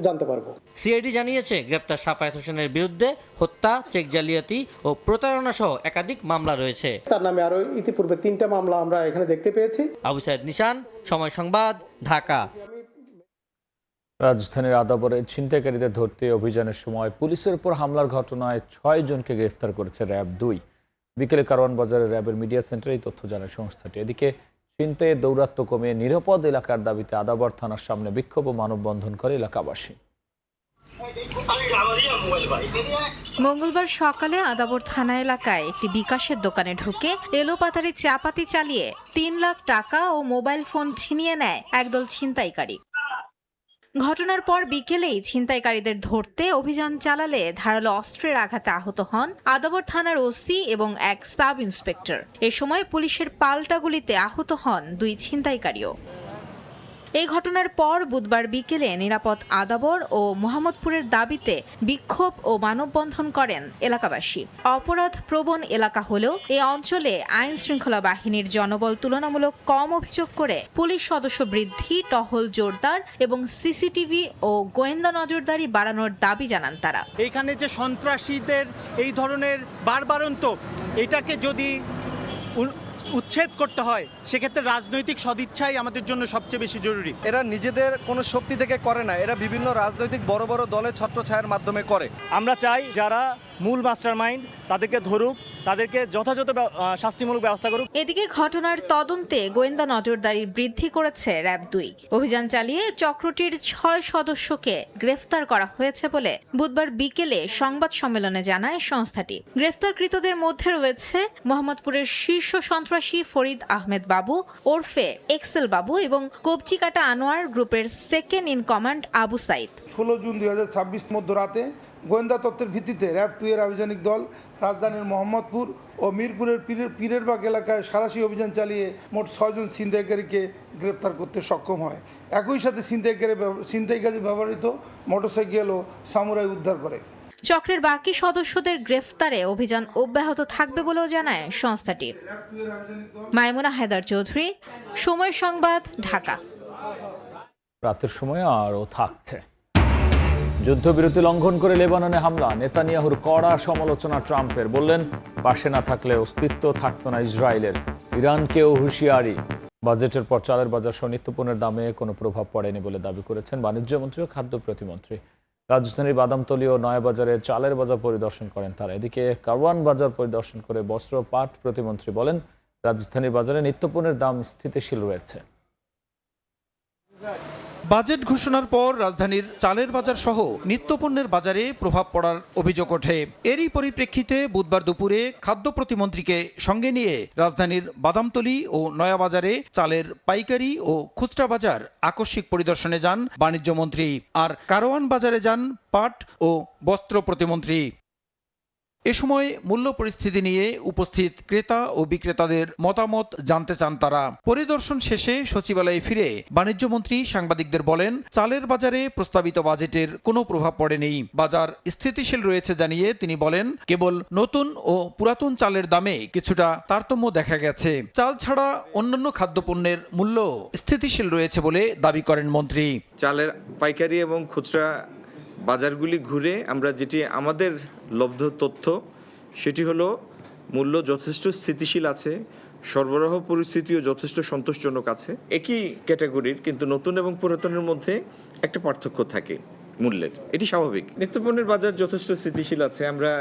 Speaker 16: জানতে পারবো।
Speaker 17: সিআইডি জানিয়েছে গ্রেপ্তার সাফায়েত হোসেনের বিরুদ্ধে হত্যা, চেক জালিয়াতি ও প্রতারণা সহ একাধিক মামলা রয়েছে।
Speaker 16: তার নামে আরো ইতিপূর্বে 3টা মামলা আমরা এখানে দেখতে পেয়েছি।
Speaker 17: আবু সাইদ নিশান, সময় সংবাদ, ঢাকা।
Speaker 1: রাজধানীর আদাবরে ছিনতাইকারীদের ধরতে অভিযানের সময় পুলিশের উপর হামলার ঘটনায় ৬ জনকে গ্রেফতার করেছে র্যাব ২। বিকেলে কারওয়ান বাজারের র্যাবের মিডিয়া সেন্টারে এই তথ্য জানায় সংস্থাটি। এদিকে ছিনতাইয়ের দৌরাত্ম্য কমিয়ে নিরাপদ এলাকার দাবিতে আদাবর থানার সামনে বিক্ষোভ ও মানববন্ধন করে এলাকাবাসী।
Speaker 19: মঙ্গলবার সকালে আদাবর থানা এলাকায় একটি বিকাশের দোকানে ঢুকে এলোপাতাড়ি চাপাতি চালিয়ে ৩ লাখ টাকা ও মোবাইল ফোন ছিনিয়ে নেয় একদল ছিনতাইকারী। ঘটনার পর বিকেলেই ছিনতাইকারীদের ধরতে অভিযান চালালে ধারালো অস্ত্রের আঘাতে আহত হন আদাবর থানার ওসি এবং এক সাব ইন্সপেক্টর। এ সময় পুলিশের পাল্টা গুলিতে আহত হন ২ ছিনতাইকারীও। এই ঘটনার পর বুধবার বিকেলে নিরাপদ আদাবর ও মোহাম্মদপুরের দাবিতে বিক্ষোভ ও মানববন্ধন করেন এলাকাবাসী। অপরাধ প্রবণ এলাকা হলেও এই অঞ্চলে আইন শৃঙ্খলা বাহিনীর জনবল তুলনামূলক কম অভিযোগ করে পুলিশ সদস্য বৃদ্ধি, টহল জোরদার এবং সিসিটিভি ও গোয়েন্দা নজরদারি বাড়ানোর দাবি জানান তারা।
Speaker 20: এইখানে যে সন্ত্রাসীদের এই ধরনের বারবারন্ত, এটাকে যদি উচ্ছেদ করতে হয় সেক্ষেত্রে রাজনৈতিক সদিচ্ছাই আমাদের জন্য সবচেয়ে বেশি জরুরি।
Speaker 21: এরা নিজেদের কোনো শক্তি থেকে করে না, এরা বিভিন্ন রাজনৈতিক বড় বড় দলের ছত্রছায়ার মাধ্যমে করে।
Speaker 20: আমরা চাই যারা মূল মাস্টারমাইন্ড তাদেরকে ধরুক, তাদেরকে যথাযথ শাস্তিমূলক ব্যবস্থা করুক।
Speaker 19: এদিকে ঘটনার তদন্তে গোয়েন্দা নজরদারি বৃদ্ধি করেছে র্যাব 2। অভিযান চালিয়ে চক্রটির 6 সদস্যকে গ্রেফতার করা হয়েছে বলে বুধবার বিকেলে সংবাদ সম্মেলনে জানায় সংস্থাটি। গ্রেফতারকৃতদের মধ্যে রয়েছে মোহাম্মদপুরের শীর্ষ সন্ত্রাসী ফরিদ আহমেদ বাবু ওরফে এক্সেল বাবু এবং কবচিকাটা আনোয়ার গ্রুপের second in command Abu Saeed.
Speaker 21: 16 June 2026 মধ্যরাতে গোয়েন্দা তথ্যের ভিত্তিতে র্যাব 2 এর আভিযানিক দল রাজধানীর মোহাম্মদপুর ও মিরপুরের পীরেরবাগ এলাকায় সাঁড়াশি অভিযান চালিয়ে মোট 6 জন ছিনতাইকারীকে গ্রেপ্তার করতে সক্ষম হয়। একই সাথে ছিনতাই কাজে ব্যবহৃত মোটরসাইকেল ও সামুরাই উদ্ধার করে।
Speaker 19: চক্রের বাকি সদস্যদের গ্রেফতারে অভিযান অব্যাহত থাকবে বলেও জানায় সংস্থাটি। মাইমুনা হায়দার চৌধুরী, সময় সংবাদ, ঢাকা।
Speaker 1: রাতের সময় আরও থাকছে। যুদ্ধবিরতি লঙ্ঘন করে লেবাননে হামলা, নেতানিয়াহুর কড়া সমালোচনা ট্রাম্পের। বললেন, পাশে না থাকলে অস্তিত্ব থাকতো না ইসরায়েলের। ইরানকেও হুঁশিয়ারি। বাজেটের পর চালের বাজার সহ নিত্যপণ্যের দামে কোনো প্রভাব পড়েনি বলে দাবি করেছেন বাণিজ্যমন্ত্রী ও খাদ্য প্রতিমন্ত্রী। রাজধানীর বাদামতলী ও নয়াবাজারে চালের বাজার পরিদর্শন করেন তারা। এদিকে কারওয়ান বাজার পরিদর্শন করে বস্ত্র পাট প্রতিমন্ত্রী বলেন, রাজধানীর বাজারে নিত্যপণ্যের দাম স্থিতিশীল রয়েছে।
Speaker 6: বাজেট ঘোষণার পর রাজধানীর চালের বাজার সহ নিত্যপণ্যের বাজারে প্রভাব পড়ার অভিযোগ ওঠে। এরই পরিপ্রেক্ষিতে বুধবার দুপুরে খাদ্য প্রতিমন্ত্রীকে সঙ্গে নিয়ে রাজধানীর বাদামতলী ও নয়াবাজারে চালের পাইকারি ও খুচরা বাজার আকস্মিক পরিদর্শনে যান বাণিজ্যমন্ত্রী। আর কারওয়ান বাজারে যান পাট ও বস্ত্র প্রতিমন্ত্রী। এ সময় মূল্য পরিস্থিতি নিয়ে উপস্থিত ক্রেতা ও বিক্রেতাদের মতামত জানতে চান তারা। পরিদর্শন শেষে সচিবালয়ে ফিরে বাণিজ্যমন্ত্রী সাংবাদিকদের বলেন, চালের বাজারে প্রস্তাবিত বাজেটের কোনো প্রভাব পড়েনি, বাজার স্থিতিশীল রয়েছে জানিয়ে তিনি বলেন, কেবল নতুন ও পুরাতন চালের দামে কিছুটা তারতম্য দেখা গেছে। চাল ছাড়া অন্যান্য খাদ্যপণ্যের মূল্য স্থিতিশীল রয়েছে বলে দাবি করেন মন্ত্রী।
Speaker 22: চালের পাইকারি এবং খুচরা বাজারগুলি ঘুরে আমরা যেটি আমাদের লব্ধ তথ্য সেটি হলো মূল্য যথেষ্ট স্থিতিশীল আছে, সরবরাহ পরিস্থিতিও যথেষ্ট সন্তোষজনক আছে। একই ক্যাটাগরির কিন্তু নতুন এবং পুরাতনের মধ্যে একটা পার্থক্য থাকে মূল্যের, এটি স্বাভাবিক। নিত্যপণ্যের বাজার যথেষ্ট স্থিতিশীল আছে। আমরা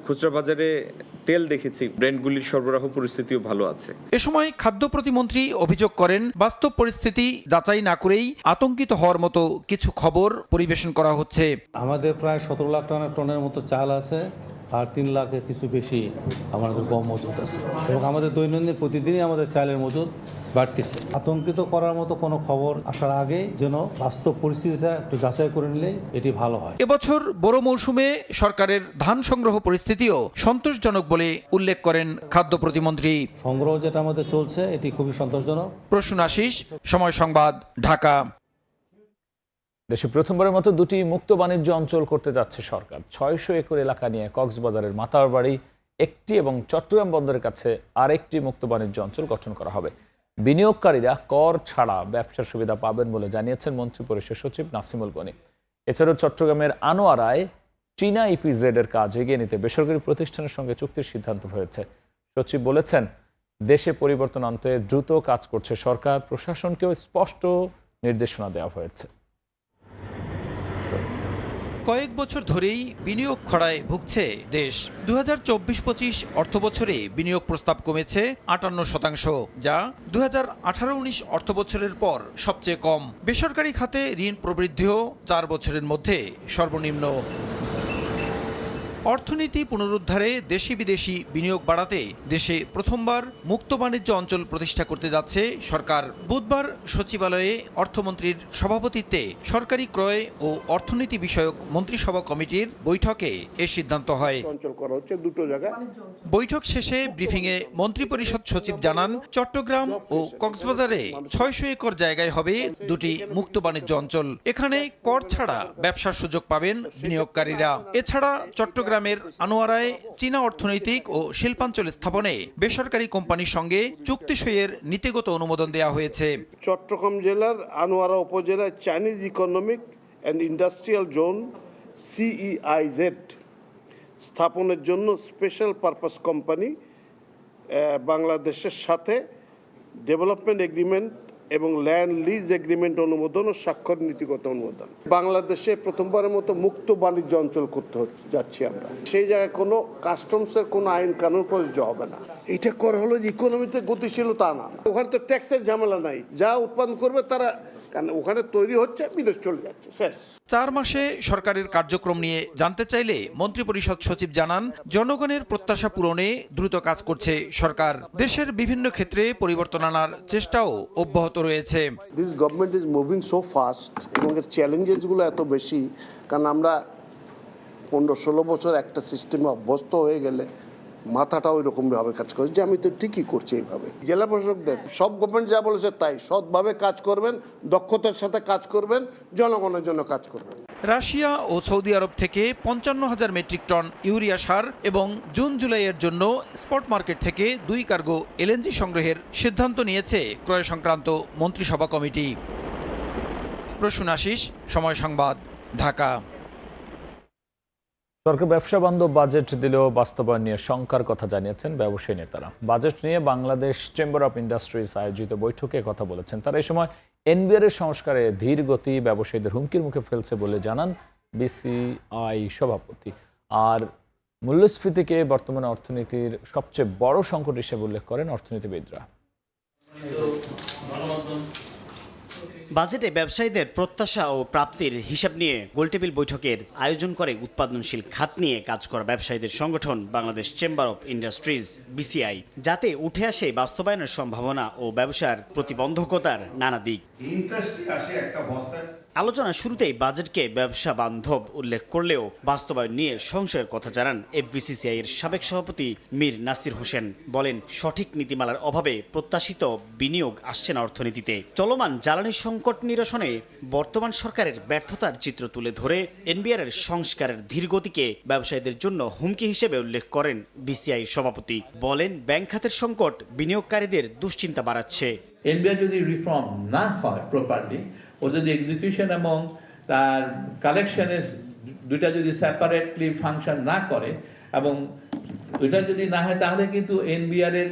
Speaker 22: খুচরা বাজারে তেল দেখেছি, ব্র্যান্ডগুলির সরবরাহ পরিস্থিতিও ভালো আছে।
Speaker 6: এ সময় খাদ্য প্রতিমন্ত্রী অভিযোগ করেন, বাস্তব পরিস্থিতি যাচাই না করেই আতঙ্কিত হওয়ার মতো কিছু খবর পরিবেশন করা হচ্ছে।
Speaker 23: আমাদের প্রায় 17 লাখ টনের মতো চাল আছে, আর 3 লাখের কিছু বেশি আমাদের গম মজুদ আছে, এবং আমাদের দৈনন্দিন প্রতিদিনই আমাদের চালের মজুদ বাড়তেছে। আতঙ্কিত করার মতো কোনো খবর আসার আগে যেন বাস্তব পরিস্থিতিটা একটু যাচাই করে নিলে এটি ভালো হয়।
Speaker 6: এবছর বড় মৌসুমে সরকারের ধান সংগ্রহ পরিস্থিতিও সন্তোষজনক বলে উল্লেখ করেন খাদ্য প্রতিমন্ত্রী।
Speaker 23: সংগ্রহ যেটা আমাদের চলছে এটি খুবই সন্তোষজনক।
Speaker 6: প্রসূন আশিস, সময় সংবাদ, ঢাকা।
Speaker 1: দেশে প্রথমবারের মতো 2টি মুক্ত বাণিজ্য অঞ্চল করতে যাচ্ছে সরকার। 600 একর এলাকা নিয়ে কক্সবাজারের মাতারবাড়ি একটি এবং চট্টগ্রাম বন্দরের কাছে আরেকটি মুক্ত বাণিজ্য অঞ্চল গঠন করা হবে। বিনিয়োগকারীরা কর ছাড়া ব্যবসার সুবিধা পাবেন বলে জানিয়েছেন মন্ত্রিপরিষদ সচিব নাসিমুল গনি। এছাড়াও চট্টগ্রামের আনোয়ারায় চীনা ইপিজেড এর কাজ এগিয়ে নিতে বেসরকারি প্রতিষ্ঠানের সঙ্গে চুক্তির সিদ্ধান্ত হয়েছে। সচিব বলেছেন, দেশে পরিবর্তন আনতে দ্রুত কাজ করছে সরকার, প্রশাসনকেও স্পষ্ট নির্দেশনা দেওয়া হয়েছে।
Speaker 6: কয়েক বছর ধরেই বিনিয়োগ খরায় ভুগছে দেশ। 2024-25 অর্থবছরে বিনিয়োগ প্রস্তাব কমেছে 58%, যা 2018-19 অর্থবছরের পর সবচেয়ে কম। বেসরকারি খাতে ঋণ প্রবৃদ্ধিও 4 বছরের মধ্যে সর্বনিম্ন। অর্থনীতি পুনরুদ্ধারে দেশি বিদেশি বিনিয়োগ বাড়াতে দেশে প্রথমবার মুক্ত বাণিজ্য অঞ্চল প্রতিষ্ঠা করতে যাচ্ছে সরকার। বুধবার সচিবালয়ে অর্থমন্ত্রীর সভাপতিত্বে সরকারি ক্রয় ও অর্থনীতি বিষয়ক মন্ত্রিসভা কমিটির বৈঠকে এ সিদ্ধান্ত হয়। বৈঠক শেষে ব্রিফিংয়ে মন্ত্রিপরিষদ সচিব জানান, চট্টগ্রাম ও কক্সবাজারে 600 একর জায়গায় হবে 2টি মুক্ত বাণিজ্য অঞ্চল। এখানে কর ছাড়া ব্যবসার সুযোগ পাবেন বিনিয়োগকারীরা। এছাড়া চট্টগ্রামের আনোয়ারায় চীনা অর্থনৈতিক ও শিল্পাঞ্চল স্থাপনে বেসরকারি কোম্পানির সঙ্গে চুক্তি সইয়ের নীতিগত অনুমোদন দেওয়া হয়েছে।
Speaker 24: চট্টগ্রাম জেলার আনোয়ারা উপজেলায় Chinese economic and industrial zone CEIZ স্থাপনের জন্য স্পেশাল পারপাস কোম্পানি বাংলাদেশের সাথে ডেভেলপমেন্ট এগ্রিমেন্ট এবং ল্যান্ড লিজ এগ্রিমেন্ট অনুমোদন ও স্বাক্ষর নীতিগত অনুমোদন। বাংলাদেশে প্রথমবারের মতো মুক্ত বাণিজ্য অঞ্চল করতে যাচ্ছি আমরা। সেই জায়গায় কোনো কাস্টমসের কোনো আইন কানুন প্রযোজ্য হবে না। এটা করা হলো যে ইকোনমিতে গতিশীলতা না, ওখানে তো ট্যাক্সের ঝামেলা নাই, যা উৎপাদন করবে তারা, কারণ ওখানে তৈরি হচ্ছে বিদেশ চলে যাচ্ছে, শেষ।
Speaker 2: 4 মাসে সরকারের কার্যক্রম নিয়ে জানতে চাইলে মন্ত্রিপরিষদ সচিব জানান, জনগণের প্রত্যাশা পূরণে দ্রুত কাজ করছে সরকার। দেশের বিভিন্ন ক্ষেত্রে পরিবর্তন আনার চেষ্টাও অব্যাহত রয়েছে।
Speaker 24: This government is moving so fast এবং এর চ্যালেঞ্জেসগুলো এত বেশি, কারণ আমরা 15-16 বছর একটা সিস্টেমে অভ্যস্ত হয়ে গেলে মাথাটা ওই রকমভাবে কাজ করে যে আমি তো ঠিকই করছি এইভাবে। জেলা প্রশাসকদের সব গভর্নমেন্ট যা বলেছে তাই, সৎভাবে কাজ করবেন, দক্ষতার সাথে কাজ করবেন, জনগণের জন্য কাজ করবেন।
Speaker 2: রাশিয়া ও সৌদি আরব থেকে 55,000 মেট্রিক টন ইউরিয়া সার এবং জুন জুলাইয়ের জন্য স্পট মার্কেট থেকে 2 কার্গো এলএনজি সংগ্রহের সিদ্ধান্ত নিয়েছে ক্রয় সংক্রান্ত মন্ত্রিসভা কমিটি। প্রসূন আশিস, সময় সংবাদ, ঢাকা।
Speaker 1: সরকার ব্যবসা বান্ধব বাজেট দিলেও বাস্তবায়ন নিয়ে শঙ্কার কথা জানিয়েছেন ব্যবসায়ী নেতারা। বাজেট নিয়ে বাংলাদেশ চেম্বার অব ইন্ডাস্ট্রিজ আয়োজিত বৈঠকে কথা বলেছেন তারা। এই সময় এনবিআর এর সংস্কারে ধীর গতি ব্যবসায়ীদের হুমকির মুখে ফেলছে বলে জানান বিসিআই সভাপতি। আর মূল্যস্ফীতিকে বর্তমানে অর্থনীতির সবচেয়ে বড় সংকট হিসেবে উল্লেখ করেন অর্থনীতিবিদরা।
Speaker 3: বাজেটে ব্যবসায়ীদের প্রত্যাশা ও প্রাপ্তির হিসাব নিয়ে গোলটেবিল বৈঠকের আয়োজন করে উৎপাদনশীল খাত নিয়ে কাজ করা ব্যবসায়ীদের সংগঠন Bangladesh chamber of industries BCI, যাতে উঠে আসে বাস্তবায়নের সম্ভাবনা ও ব্যবসার প্রতিবন্ধকতার নানা দিক। আলোচনার শুরুতেই বাজেটকে ব্যবসা বান্ধব উল্লেখ করলেও বাস্তবায়ন নিয়ে সংশয়ের কথা জানান এফবিসিসিআই এর সাবেক সভাপতি মীর নাসির হোসেন। বলেন, সঠিক নীতিমালার অভাবে প্রত্যাশিত বিনিয়োগ আসছে না অর্থনীতিতে। চলমান জ্বালানি সংকট নিরসনে বর্তমান সরকারের ব্যর্থতার চিত্র তুলে ধরে এনবিআর এর সংস্কারের ধীরগতিকে ব্যবসায়ীদের জন্য হুমকি হিসেবে উল্লেখ করেন বিসিআই সভাপতি। বলেন, ব্যাংক খাতের সংকট বিনিয়োগকারীদের দুশ্চিন্তা বাড়াচ্ছে।
Speaker 4: এনবিআর যদি রিফর্ম না হয় প্রপারলি, ও যদি এক্সিকিউশন এবং তার কালেকশনের দুইটা যদি সেপারেটলি ফাংশন না করে এবং ওইটা যদি না হয়, তাহলে কিন্তু এনবিআর এর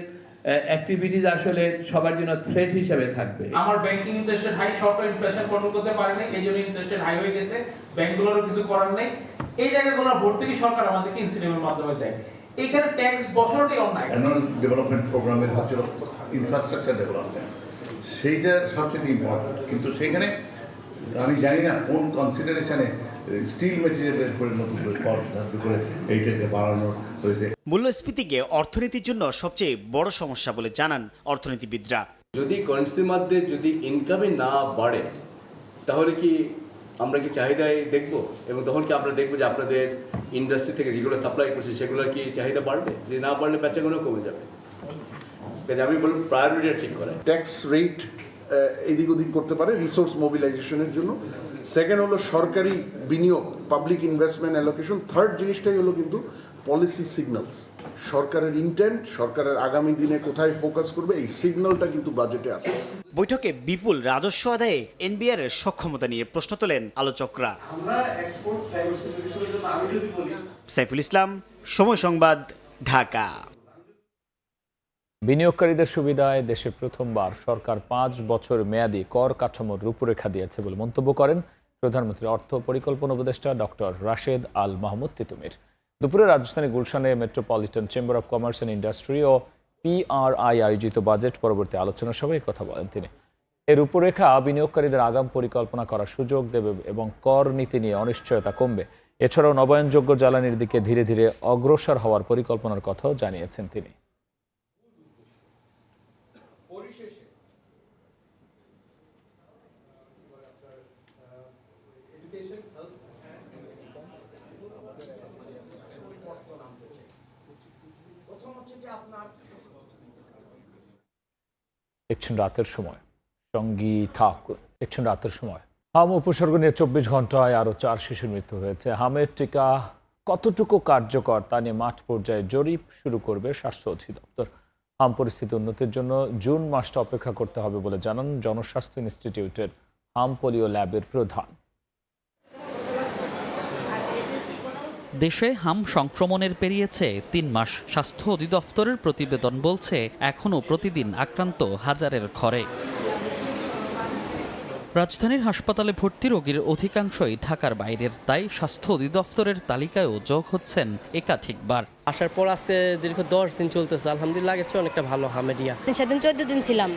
Speaker 4: অ্যাক্টিভিটিস আসলে সবার জন্য থ্রেট হিসেবে থাকবে।
Speaker 5: আমার banking interest high, short term inflation control করতে পারে না, এই জন্য ইন্টারেস্ট হাই হয়ে গেছে, ব্যাংকগুলোরও কিছু করার নেই। এই জায়গাগুলো ভর্তুকি সরকার আমাদেরকে ইনসেন্টিভের মাধ্যমে দেয়। এখানে ট্যাক্স বসানোটাই অন্যায়।
Speaker 25: অ্যানুয়াল ডেভেলপমেন্ট প্রোগ্রামের হচ্ছে ইনফ্রাস্ট্রাকচার ডেভেলপমেন্ট, সেইটা সবচেয়ে ইম্পর্টেন্ট। কিন্তু সেখানে আমি জানি না কোন কনসিডারেশনে স্টিল ম্যাটেরিয়ালের উপরে নতুন করে এইটাকে বাড়ানো হয়েছে।
Speaker 3: মূল্যস্ফীতিকে অর্থনীতির জন্য সবচেয়ে বড় সমস্যা বলে জানান অর্থনীতিবিদরা।
Speaker 26: যদি কনজিউমারদের যদি ইনকামে না বাড়ে, তাহলে কি আমরা কি চাহিদায় দেখব, এবং তখন কি আমরা দেখবো যে আপনাদের ইন্ডাস্ট্রি থেকে যেগুলো সাপ্লাই করছে সেগুলোর কি চাহিদা বাড়বে? যে না বাড়লে বেচাগুলো কমে যাবে। আমি বলব প্রায়োরিটি ঠিক করে
Speaker 27: ট্যাক্স রেট এদিক ওদিক করতে পারে রিসোর্স মোবিলাইজেশনের জন্য। সেকেন্ড হলো সরকারি বিনিয়োগ, পাবলিক ইনভেস্টমেন্ট অ্যালোকেশন। থার্ড জিনিসটাই হলো কিন্তু পলিসি সিগন্যালস, সরকারের ইন্টেন্ট, সরকারের আগামী দিনে কোথায় ফোকাস করবে, এই সিগন্যালটা কিন্তু বাজেটে আসে।
Speaker 3: বৈঠকে বিপুল রাজস্ব আদায়ে এনবিআর এর সক্ষমতা নিয়ে প্রশ্ন তোলেন আলোচকরা। সাইফুল ইসলাম, সময় সংবাদ, ঢাকা।
Speaker 1: বিনিয়োগকারীদের সুবিধায় দেশে প্রথমবার সরকার 5 বছর মেয়াদী কর কাঠামোর রূপরেখা দিয়েছে বলে মন্তব্য করেন প্রধানমন্ত্রীর অর্থ পরিকল্পনা উপদেষ্টা ডক্টর রাশেদ আল মাহমুদ তিতুমির। দুপুরে রাজধানী গুলশানে metropolitan chamber of commerce and industry ও পিআরআই আয়োজিত বাজেট পরবর্তী আলোচনা সভায় কথা বলেন তিনি। এর রূপরেখা বিনিয়োগকারীদের আগাম পরিকল্পনা করার সুযোগ দেবে এবং কর নীতি নিয়ে অনিশ্চয়তা কমবে। এছাড়াও নবায়নযোগ্য জ্বালানির দিকে ধীরে ধীরে অগ্রসর হওয়ার পরিকল্পনার কথাও জানিয়েছেন তিনি। দেখছেন রাতের সময়, সঙ্গী থাকুন। দেখছেন রাতের সময়। হাম উপসর্গ নিয়ে 24 ঘন্টায় আরও 4 শিশুর মৃত্যু হয়েছে। হামের টিকা কতটুকু কার্যকর তা নিয়ে মাঠ পর্যায়ে জরিপ শুরু করবে স্বাস্থ্য অধিদপ্তর। হাম পরিস্থিতি উন্নতির জন্য জুন মাসটা অপেক্ষা করতে হবে বলে জানান জনস্বাস্থ্য ইনস্টিটিউটের হাম পোলিও ল্যাবের প্রধান।
Speaker 28: দেশে হাম সংক্রমণের পেরিয়েছে 3 মাস। স্বাস্থ্য অধিদপ্তরের প্রতিবেদন বলছে এখনও প্রতিদিন আক্রান্ত হাজারের ঘরে। রাজধানীর হাসপাতালে ভর্তি রোগীর অধিকাংশই ঢাকার বাইরের, তাই স্বাস্থ্য অধিদপ্তরের তালিকায়ও যোগ হচ্ছেন একাধিকবার।
Speaker 7: আসার পর আজকে দীর্ঘ 10 দিন চলতেছে, আলহামদুলিল্লাহ লাগছে অনেকটা ভালো হামেডিয়া।
Speaker 8: সেদিন 14 দিন ছিলাম,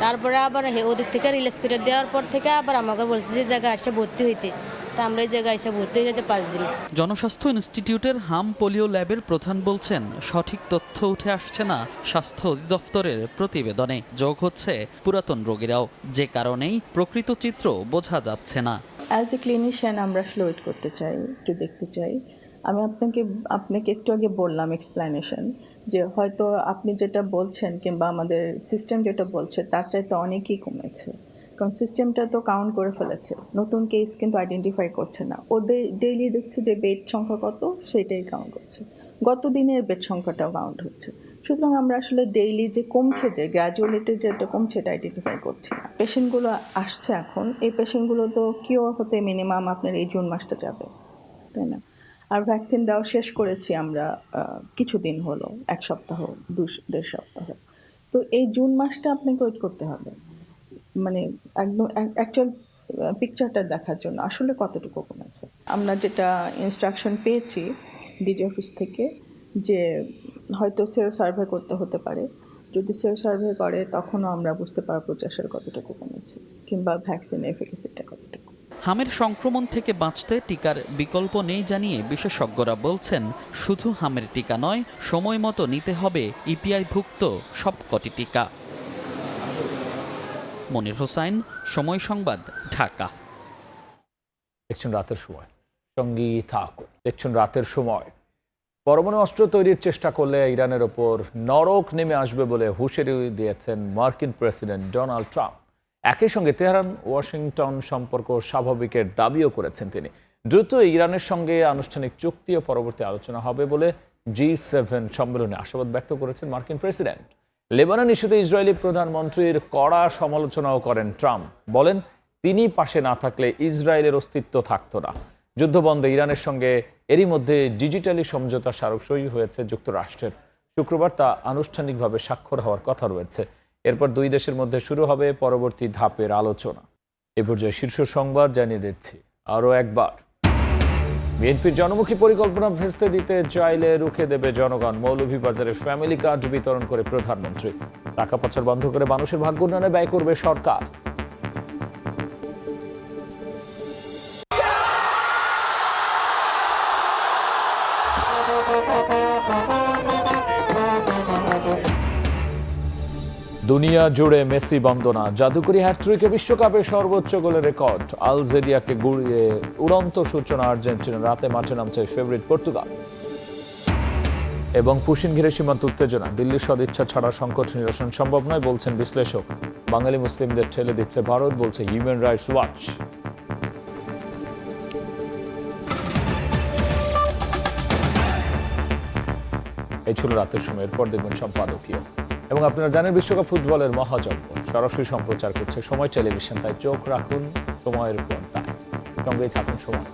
Speaker 8: তারপরে আবার ওদিক থেকে রিলিজ করে দেওয়ার পর থেকে আবার আমাকে বলছে যে জায়গায় এসে ভর্তি হইতে, তা আমরা এই জায়গায় এসে ভর্তি হয়ে যাচ্ছে 5 দিন।
Speaker 28: জনস্বাস্থ্য ইনস্টিটিউটের হাম পোলিও ল্যাবের প্রধান বলছেন, সঠিক তথ্য উঠে আসছে না স্বাস্থ্য অধিদপ্তরের প্রতিবেদনে, যোগ হচ্ছে পুরাতন রোগীরাও, যে কারণেই প্রকৃত চিত্র বোঝা যাচ্ছে না।
Speaker 9: অ্যাজ এ ক্লিনিশিয়ান আমরা ফ্লুইড করতে চাই, একটু দেখতে চাই। আমি আপনাকে একটু আগে বললাম এক্সপ্লেনেশন, যে হয়তো আপনি যেটা বলছেন কিংবা আমাদের সিস্টেম যেটা বলছে তার চাইতে অনেকই কমেছে, কারণ সিস্টেমটা তো কাউন্ট করে ফেলেছে, নতুন কেস কিন্তু আইডেন্টিফাই করছে না। ওদের ডেইলি দেখছে যে বেড সংখ্যা কত সেটাই কাউন্ট করছে, গত দিনের বেড সংখ্যাটাও কাউন্ট হচ্ছে। সুতরাং আমরা আসলে ডেইলি যে কমছে, যে গ্র্যাজুয়ালিটি যেটা কমছে এটা আইডেন্টিফাই করছি না। পেশেন্টগুলো আসছে এখন, এই পেশেন্টগুলো তো কিওর হতে মিনিমাম আপনার এই জুন মাসটা যাবে, তাই না? আর ভ্যাকসিন দেওয়া শেষ করেছি আমরা কিছুদিন হলো, 1 সপ্তাহ 2.5 সপ্তাহ। তো এই জুন মাসটা আপনাকে ওয়েট করতে হবে, মানে একদম অ্যাকচুয়াল পিকচারটা দেখার জন্য আসলে কতটুকু কমেছে। আমরা যেটা ইনস্ট্রাকশন পেয়েছি ডিজি অফিস থেকে, যে হয়তো সেল সার্ভে করতে হতে পারে, যদি সেল সার্ভে করে তখনও আমরা বুঝতে পারবো যে আসলে কতটুকু কমেছে কিংবা ভ্যাকসিনের এফিকাসিটা কতটুকু।
Speaker 28: হামের সংক্রমণ থেকে বাঁচতে টিকার বিকল্প নেই জানিয়ে বিশেষজ্ঞরা বলছেন, শুধু হামের টিকা নয়, সময় মতো নিতে হবে ইপিআইভুক্ত সবকটি টিকা। মনির হোসাইন, সময় সংবাদ, ঢাকা।
Speaker 1: দেখছেন রাতের সময়, সঙ্গী থাকুন। দেখছেন রাতের সময়। পরমাণু অস্ত্র তৈরির চেষ্টা করলে ইরানের ওপর নরক নেমে আসবে বলে হুঁশিয়ারি দিয়েছেন মার্কিন প্রেসিডেন্ট ডোনাল্ড ট্রাম্প। একই সঙ্গে তেহরান ওয়াশিংটন সম্পর্ক স্বাভাবিকের দাবিও করেছেন তিনি। দ্রুত ইরানের সঙ্গে আনুষ্ঠানিক চুক্তি ও পরবর্তী আলোচনা হবে বলে G7 সম্মেলনে আশাবাদ ব্যক্ত করেছেন মার্কিন প্রেসিডেন্ট। লেবানন ইস্যুতে ইসরায়েলি প্রধানমন্ত্রীর কড়া সমালোচনাও করেন ট্রাম্প। বলেন, তিনি পাশে না থাকলে ইসরায়েলের অস্তিত্ব থাকতো না। যুদ্ধবন্ধে ইরানের সঙ্গে এরই মধ্যে ডিজিটালি সমঝোতা স্মারক সই হয়েছে যুক্তরাষ্ট্রের। শুক্রবার তা আনুষ্ঠানিকভাবে স্বাক্ষর হওয়ার কথা রয়েছে। এরপর দুই দেশের মধ্যে শুরু হবে পরবর্তী ধাপের আলোচনা। এ পর্যায়ে শীর্ষ সংবাদ জানিয়ে দিচ্ছি আরও একবার। বিএনপির জনমুখী পরিকল্পনা ভেস্তে দিতে চাইলে রুখে দেবে জনগণ। মৌলভীবাজারে ফ্যামিলি কার্ড বিতরণ করে প্রধানমন্ত্রী। টাকা পাচার বন্ধ করে মানুষের ভাগ্য উন্নয়নে ব্যয় করবে সরকার। দুনিয়া জুড়ে মেসি বন্দনা। জাদুকরি হ্যাট্রিকে বিশ্বকাপে সর্বোচ্চ গোলের রেকর্ড। আলজেরিয়াকে গুড়িয়ে উড়ন্ত সূচনা আর্জেন্টিনা। রাতে মাঠে নামছে ফেভারিট পর্তুগাল। এবং পুশিন ঘিরে সীমান্ত উত্তেজনা। দিল্লির সদিচ্ছা ছাড়া সংকট নিরসন সম্ভব নয় বলছেন বিশ্লেষক। বাঙালি মুসলিমদের ঠেলে দিচ্ছে ভারত বলছে হিউম্যান রাইটস ওয়াচ। এই ছিল রাতের সময়। এরপর দেখবেন সম্পাদকীয়। এবং আপনারা জানেন, বিশ্বকাপ ফুটবলের মহাযজ্ঞ সরাসরি সম্প্রচার করছে সময় টেলিভিশন। তাই চোখ রাখুন সময়ের পর্দায়, সঙ্গেই থাকুন সময়।